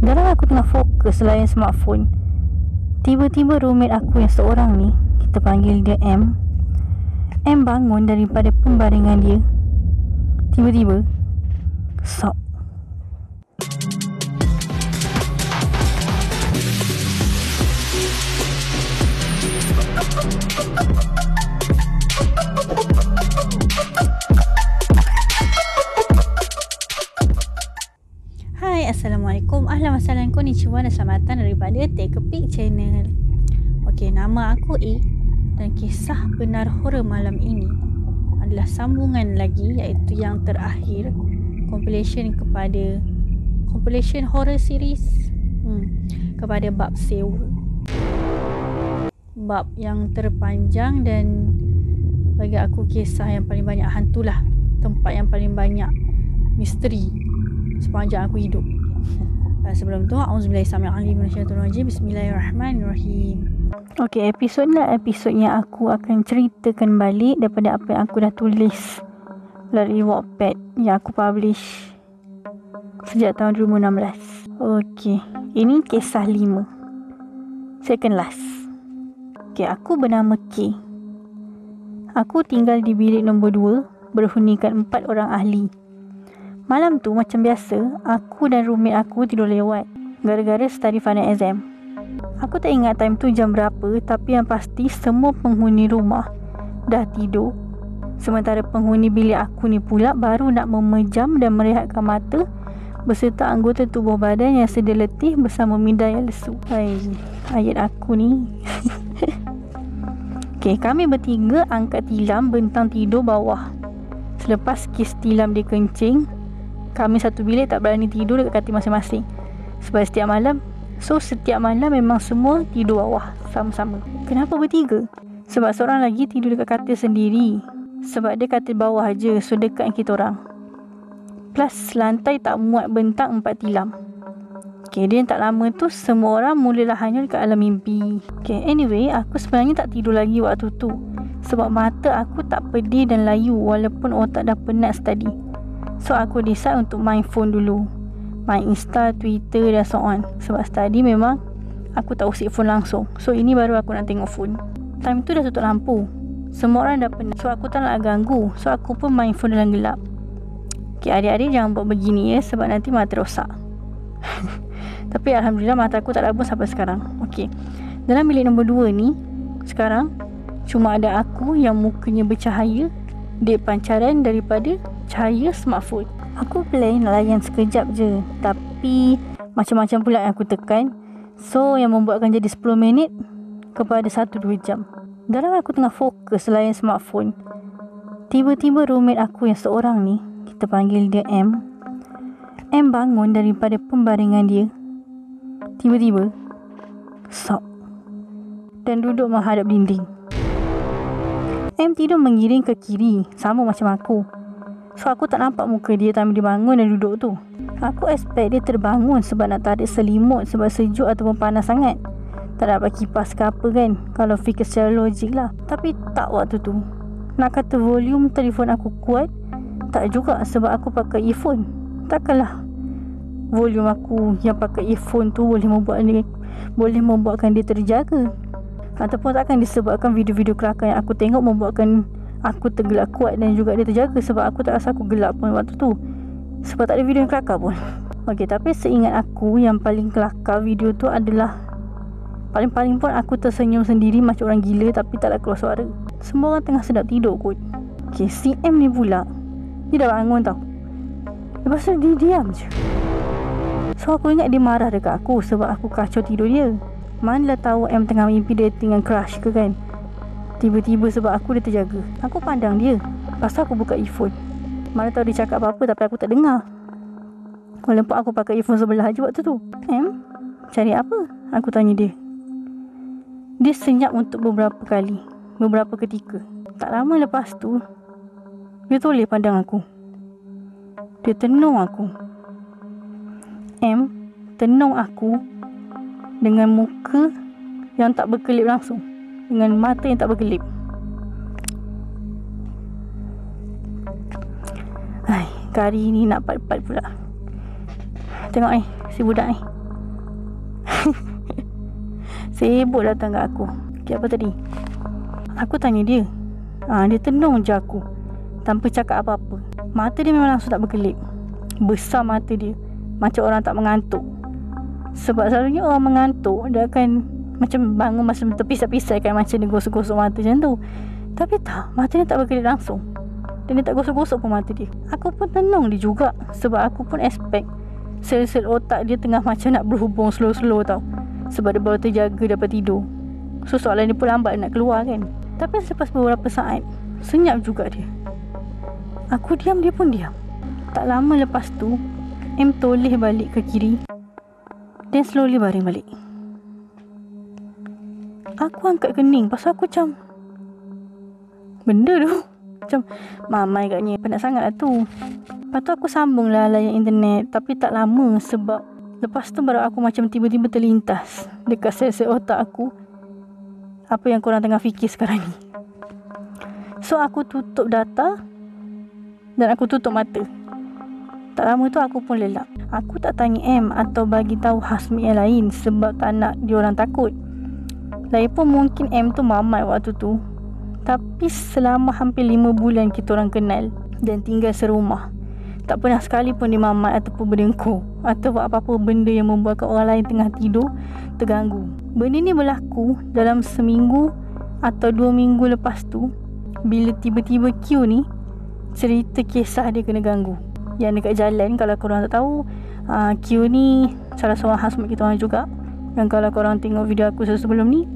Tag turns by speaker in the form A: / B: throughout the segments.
A: Dalam aku tengah fokus layan smartphone, tiba-tiba roommate aku yang seorang ni, kita panggil dia M bangun daripada pembaringan dia. Tiba-tiba sok. Hai, Assalamualaikum, ahlan wa sahlan, konnichiwa dan selamat datang daripada Take a Peek Channel. Okey, nama aku A dan kisah benar horror malam ini adalah sambungan lagi, iaitu yang terakhir compilation horror series kepada bab sewa. Bab yang terpanjang dan bagi aku kisah yang paling banyak hantu lah, tempat yang paling banyak misteri sepanjang aku hidup. Sebelum tu, auzubillahi minasyaitonir rajim. Bismillahirrahmanirrahim. Okey, episod yang aku akan ceritakan balik daripada apa yang aku dah tulis melalui Wattpad yang aku publish sejak tahun 2016. Okey, ini kisah 5. Second last. Okey, aku bernama K. Aku tinggal di bilik nombor 2 berhunikan 4 orang ahli. Malam tu macam biasa, aku dan roommate aku tidur lewat gara-gara study final exam. Aku tak ingat time tu jam berapa, tapi yang pasti semua penghuni rumah dah tidur. Sementara penghuni bilik aku ni pula baru nak memejam dan merehatkan mata beserta anggota tubuh badan yang sedia letih bersama minda yang lesu. Ayat aku ni. Okey, kami bertiga angkat tilam bentang tidur bawah. Selepas kes tilam dia kencing, kami satu bilik tak berani tidur dekat katil masing-masing. Setiap malam memang semua tidur bawah sama-sama. Kenapa bertiga? Sebab seorang lagi tidur dekat katil sendiri. Sebab dia katil bawah je, so dekat dengan kita orang. Plus lantai tak muat bentang 4 tilam. Okay, dia tak lama tu semua orang mulalah hanyut dekat alam mimpi. Okay, anyway, aku sebenarnya tak tidur lagi waktu tu. Sebab mata aku tak pedih dan layu walaupun otak dah penat study. So aku decide untuk main phone dulu, main Insta, Twitter dan so on. Sebab study memang aku tak usik phone langsung. So ini baru aku nak tengok phone. Time tu dah tutup lampu, semua orang dah penat, so aku tak nak ganggu. So aku pun main phone dalam gelap. Okay, adik-adik jangan buat begini ya, sebab nanti mata rosak. Tapi Alhamdulillah mata aku tak rabun sampai sekarang. Okay, dalam bilik nombor 2 ni sekarang cuma ada aku yang mukanya bercahaya di pancaran daripada cahaya smartphone. Aku plan nak layan sekejap je, tapi macam-macam pula yang aku tekan. So yang membuatkan jadi 10 minit kepada 1-2 jam. Dalam aku tengah fokus layan smartphone, tiba-tiba roommate aku yang seorang ni, kita panggil dia M bangun daripada pembaringan dia. Tiba-tiba sok dan duduk menghadap dinding. M tidur mengiring ke kiri, sama macam aku. So aku tak nampak muka dia time dia bangun dan duduk tu. Aku expect dia terbangun sebab nak tarik selimut sebab sejuk ataupun panas sangat. Tak dapat kipas ke apa kan, kalau fikir secara logik lah. Tapi tak waktu tu. Nak kata volume telefon aku kuat, tak juga sebab aku pakai earphone. Takkanlah volume aku yang pakai earphone tu boleh membuatkan dia terjaga. Ataupun takkan disebabkan video-video kelakar yang aku tengok membuatkan aku tergelak kuat dan juga dia terjaga, sebab aku tak rasa aku gelap pun waktu tu, sebab tak ada video yang kelakar pun. Okey, tapi seingat aku yang paling kelakar video tu adalah paling-paling pun aku tersenyum sendiri macam orang gila tapi tak ada keluar suara. Semua orang tengah sedap tidur kot. Okey, si M ni pula, dia dah bangun tau. Lepas tu dia diam je. So aku ingat dia marah dekat aku sebab aku kacau tidur dia. Manalah tahu M tengah mimpi dating dengan crush ke kan. Tiba-tiba sebab aku dia terjaga, aku pandang dia. Pasal aku buka earphone, mana tahu dia cakap apa-apa tapi aku tak dengar. Walaupun aku pakai earphone sebelah je waktu tu. M, cari apa? Aku tanya dia. Dia senyap untuk beberapa ketika. Tak lama lepas tu, dia toleh pandang aku. Dia tenung aku. M tenung aku dengan muka yang tak berkelip langsung, dengan mata yang tak berkelip. Kari ni nak part-part pula. Tengok si budak ni. Sibuk datang kat aku. Okay, apa tadi? Aku tanya dia. Dia tenung je aku tanpa cakap apa-apa. Mata dia memang langsung tak berkelip. Besar mata dia, macam orang tak mengantuk. Sebab selalunya orang mengantuk, dia akan macam bangun macam terpisah-pisah kan, macam dia gosok-gosok mata macam tu. Tapi tak, mata dia tak berkelip langsung. Dan dia tak gosok-gosok pun mata dia. Aku pun tenung dia juga. Sebab aku pun expect sel-sel otak dia tengah macam nak berhubung slow-slow tau. Sebab dia baru terjaga dapat tidur. So soalan dia pun lambat nak keluar kan. Tapi selepas beberapa saat, senyap juga dia. Aku diam, dia pun diam. Tak lama lepas tu, M toleh balik ke kiri dan slowly baring balik. Aku angkat kening pasal aku macam, benda tu macam mamai agaknya, penat sangat lah tu. Lepas tu aku sambung lah layan internet. Tapi tak lama, sebab lepas tu baru aku macam tiba-tiba terlintas dekat sel-sel otak aku apa yang korang tengah fikir sekarang ni. So aku tutup data dan aku tutup mata. Tak lama tu aku pun lelap. Aku tak tanya M atau bagi tahu housemate yang lain sebab tak nak diorang takut. Lagipun mungkin M tu mamai waktu tu. Tapi selama hampir 5 bulan kita orang kenal dan tinggal serumah, tak pernah sekali pun dia mamat ataupun berdengkur atau buat apa-apa benda yang membuatkan orang lain tengah tidur terganggu. Benda ni berlaku dalam seminggu atau 2 minggu lepas tu, bila tiba-tiba Q ni cerita kisah dia kena ganggu. Yang dekat jalan, kalau korang tak tahu, Q ni salah seorang housemate kita orang juga. Yang kalau korang tengok video aku sebelum ni,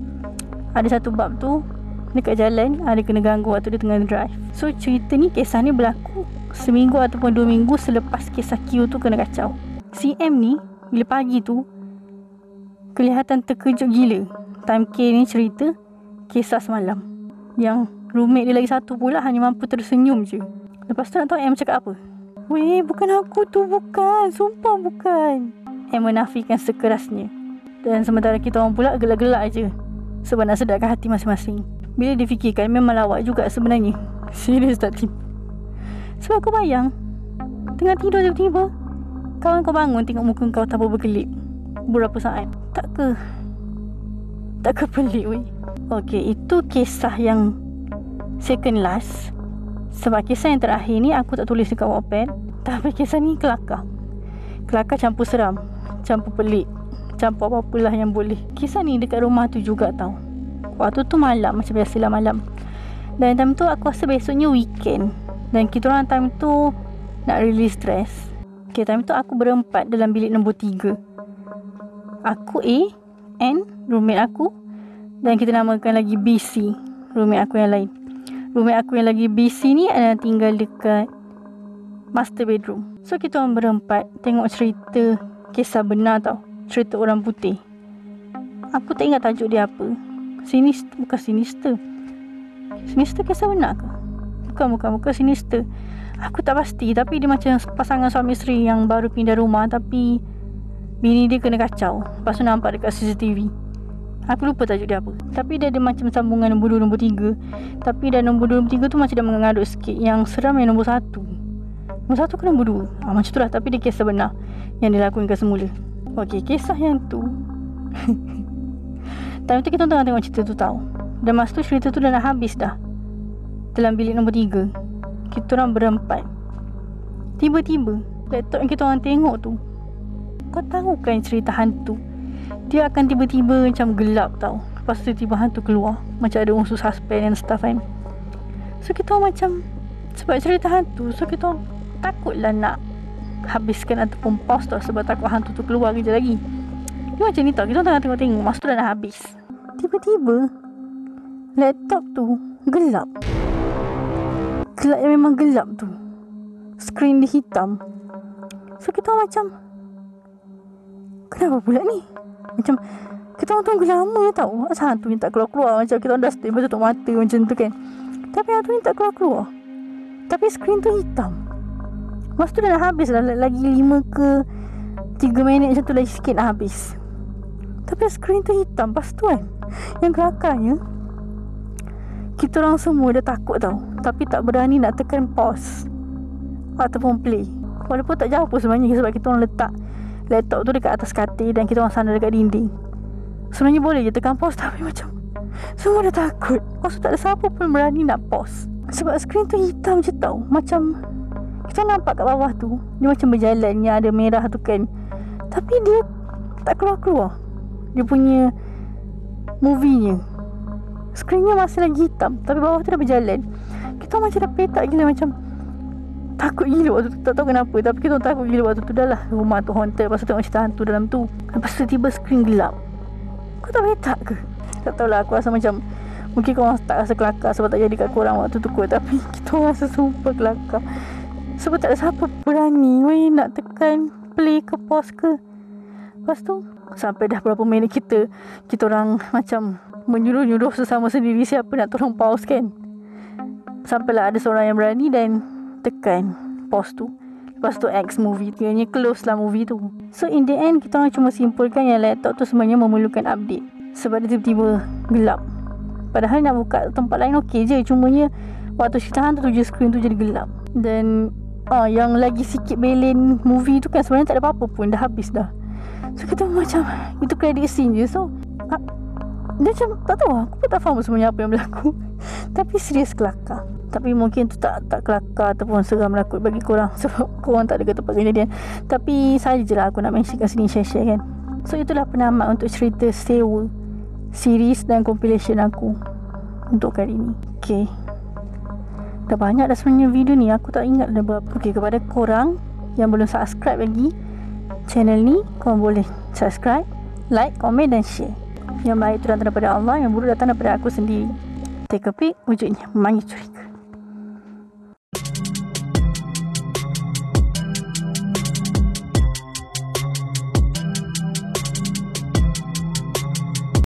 A: ada satu bab tu dekat jalan ada kena ganggu waktu dia tengah drive. So cerita ni, kisah ni berlaku seminggu ataupun 2 minggu selepas kisah Q tu kena kacau. Si M ni bila pagi tu kelihatan terkejut gila. Time K ni cerita kisah semalam, yang roommate dia lagi satu pula hanya mampu tersenyum je. Lepas tu nak tahu M cakap apa? Weh, bukan aku tu, bukan, sumpah bukan. M menafikan sekerasnya. Dan sementara kita orang pula gelak-gelak je sebab nak sedarkan hati masing-masing. Bila difikirkan, memang lawak juga sebenarnya. Serius tak tiba. Sebab aku bayang, tengah tidur tiba-tiba kawan kau bangun tengok muka kau tanpa berkelip beberapa saat. Tak ke pelik weh. Okay, itu kisah yang second last. Sebab kisah yang terakhir ni aku tak tulis dekat Wattpad. Tapi kisah ni kelakar. Kelakar campur seram, campur pelik, campur apa-apalah yang boleh. Kisah ni dekat rumah tu juga tau. Waktu tu malam, macam biasalah malam. Dan time tu aku rasa besoknya weekend. Dan kita orang time tu nak release stress. Okay, time tu aku berempat dalam bilik nombor 3. Aku A, N, roommate aku, dan kita namakan lagi BC, roommate aku yang lain. Roommate aku yang lagi BC ni tinggal dekat master bedroom. So kita orang berempat tengok cerita kisah benar tau, cerita orang putih. Aku tak ingat tajuk dia apa. Bukan Sinister kisah benar ke? Bukan Sinister. Aku tak pasti. Tapi dia macam pasangan suami isteri yang baru pindah rumah, tapi bini dia kena kacau. Lepas tu nampak dekat CCTV. Aku lupa tajuk dia apa. Tapi dia ada macam sambungan nombor 2, nombor 3. Tapi dah nombor 2, nombor 3 tu macam dah mengaduk sikit. Yang seram yang nombor 1. Nombor 1 ke nombor 2? Macam tu lah. Tapi dia kisah benar yang dilakukan semula. Okay, kisah yang tu time tu kita tengah tengok cerita tu tau. Dan masa tu cerita tu dah nak habis dah. Dalam bilik nombor 3 kita orang berempat. Tiba-tiba laptop yang kita orang tengok tu, kau tahu kan cerita hantu, dia akan tiba-tiba macam gelap tau. Lepas tu tiba hantu keluar, macam ada unsur suspend and stuff kan. So kita orang macam, sebab cerita hantu, so kita orang takutlah nak habiskan ataupun pause tau, sebab takut hantu tu keluar kejap lagi. Dia macam ni tau, kita orang tengah tengok-tengok, masa tu dah nak habis. Tiba-tiba laptop tu gelap. Gelap yang memang gelap tu. Skrin dia hitam. So kita orang macam, kenapa pula ni? Macam kita orang tunggu lama tau. Asal hantu ni tak keluar-keluar. Macam kita orang dah stable tutup mata macam tu kan. Tapi hantu ni tak keluar-keluar. Tapi skrin tu hitam. Masa tu dah nak habis lah. Lagi 5 ke 3 minit macam tu, lagi sikit nak habis. Tapi skrin tu hitam. Lepas tu kan, yang kelakarnya, kita orang semua dah takut tau. Tapi tak berani nak tekan pause ataupun play. Walaupun tak jauh pun sebenarnya, sebab kita orang letak laptop tu dekat atas katil dan kita orang sandar dekat dinding. Sebenarnya boleh je tekan pause, tapi macam semua dah takut. Lepas tu tak ada siapa pun berani nak pause. Sebab skrin tu hitam je tau. Macam kita nampak kat bawah tu dia macam berjalan, yang ada merah tu kan, tapi dia tak keluar-keluar dia punya movie-nya. Skrinnya masih lagi hitam, tapi bawah tu dah berjalan. Kita macam dah petak gila, macam takut gila waktu tu. Tak tahu kenapa, tapi kita takut gila waktu tu. Dah lah, rumah tu haunted. Lepas tu tengok cerita hantu dalam tu. Lepas tu tiba skrin gelap. Kau tak petak ke? Tak tahulah, aku rasa macam mungkin korang tak rasa kelakar sebab tak jadi kat korang waktu tu kot. Tapi kita rasa super kelakar sebab tak ada siapa berani nak tekan play ke pause ke. Lepas tu sampai dah berapa minit kita orang macam menyuruh-nyuruh sesama sendiri siapa nak tolong pause kan. Sampailah ada seorang yang berani dan tekan pause tu. Lepas tu X movie, kiranya close lah movie tu. So in the end kita orang cuma simpulkan yang laptop tu sebenarnya memerlukan update sebab dia tiba-tiba gelap. Padahal nak buka tempat lain okey je, cumanya waktu cerita hantu tu je skrin tu jadi gelap. Dan yang lagi sikit belen movie tu kan sebenarnya tak ada apa-apa pun, dah habis dah. So kita macam itu credit scene je. So dia macam tak tahu, aku pun tak faham sebenarnya apa yang berlaku. Tapi serius kelakar. Tapi mungkin tu tak kelakar ataupun seram menakut bagi korang sebab korang tak ada kat tempat kejadian. Tapi sajalah aku nak mention kat sini, share-share kan. So itulah penamat untuk cerita sewa series dan compilation aku untuk kali ni. Okay, dah banyak dah sebenarnya video ni, aku tak ingat dah berapa. Okay, kepada korang yang belum subscribe lagi channel ni, korang boleh subscribe, like, komen dan share. Yang baik itu datang daripada Allah, yang buruk datang daripada aku sendiri. Take a peek, wujudnya memanggil curiga.